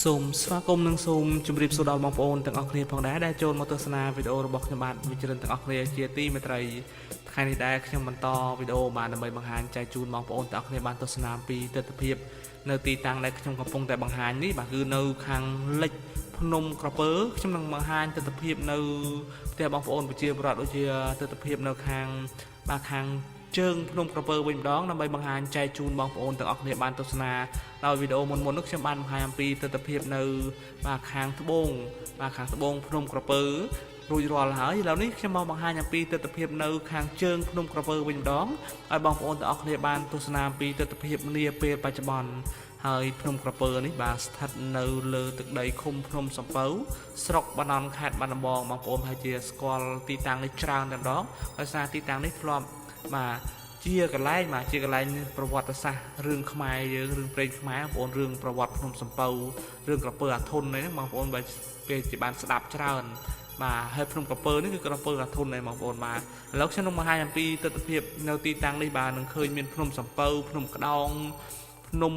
សូមស្វាគមន៍និងសូមជម្រាបសួរដល់បងប្អូនទាំងអស់គ្នាផងដែរដែលចូលមកទស្សនាវីដេអូរបស់ខ្ញុំបាទវិជ្ជរិនទាំងអស់គ្នាជាទីមេត្រីថ្ងៃនេះដែរខ្ញុំបន្តវីដេអូបានដើម្បីបង្ហាញចែកជូនបងប្អូនទាំងអស់គ្នាបានទស្សនាអំពីទស្សនវិជ្ជានៅទីតាំងដែលខ្ញុំកំពុងតែបង្ហាញនេះបាទគឺនៅខាងលិចភ្នំក្រពើខ្ញុំនឹងបង្ហាញទស្សនវិជ្ជានៅផ្ទះបងប្អូនប្រជាពលរដ្ឋដូចជាទស្សនវិជ្ជានៅខាងខាងជើងភ្នំក្រពើវិញម្ដងដើម្បីបង្ហាញចែកជូនបងប្អូនទាំងអស់គ្នាបានទស្សនាដោយវីដេអូមុននោះខ្ញុំបានបង្ហាញអំពីទស្សនវិជ្ជានៅខាងត្បូងភ្នំក្រពើរួចរាល់ហើយឥឡូវនេះខ្ញុំមកបង្ហាញអំពីទស្សនវិជ្ជានៅខាងជើងភ្នំក្រពើវិញម្ដងឲ្យបងប្អូនទាំងអស់គ្នាបានទស្សនាអំពីទស្សនវិជ្ជានាពេលបច្ចុប្បន្នហើយភ្នំក្រពើនេះបាទស្ថិតនៅលើទឹកដីឃុំភ្នំសំពៅស្រុកបាណន់ខេត្តបាត់ដំបងបងប្អូនហើយជាស្គាល់ទីតាំងនេះច្រើនតែម្ដងដោយសារទីតាំងនេះធ្លាប់ជាកន្លែងប្រវត្តិសាស្ត្ររឿងខ្មែរយើងរឿងព្រេងខ្មែរបងប្អូនរឿងប្រវត្តិភ្នំសំពៅរឿងក្រពើអាធន់នេះបងប្អូនបើគេជាបានស្ដាប់ច្រើនហើយភ្នំក្រពើនេះគឺក្រពើអាធន់ដែរបងប្អូនឥឡូវខ្ញុំនឹងបង្ហាញអំពីទស្សនវិជ្ជានៅទីតាំងនេះនឹងឃើញមានភ្នំសំពៅភ្នំក្តោងភ្នំ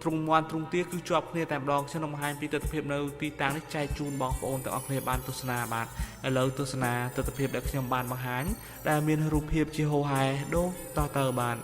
ទ្រុងមាន់ទ្រុងទាគឺជាប់គ្នាតែម្ដងខ្ញុំនឹងបង្ហាញពីទស្សនវិជ្ជានៅទីតាំងនេះចែកជូនបងប្អូនទាំងអស់គ្នាបានទស្សនាបាទឥឡូវទស្សនាទស្សនវិជ្ជាដែលខ្ញុំបានបង្ហាញដែលមានរូបភាពជាហូហែដូចតទៅបាទ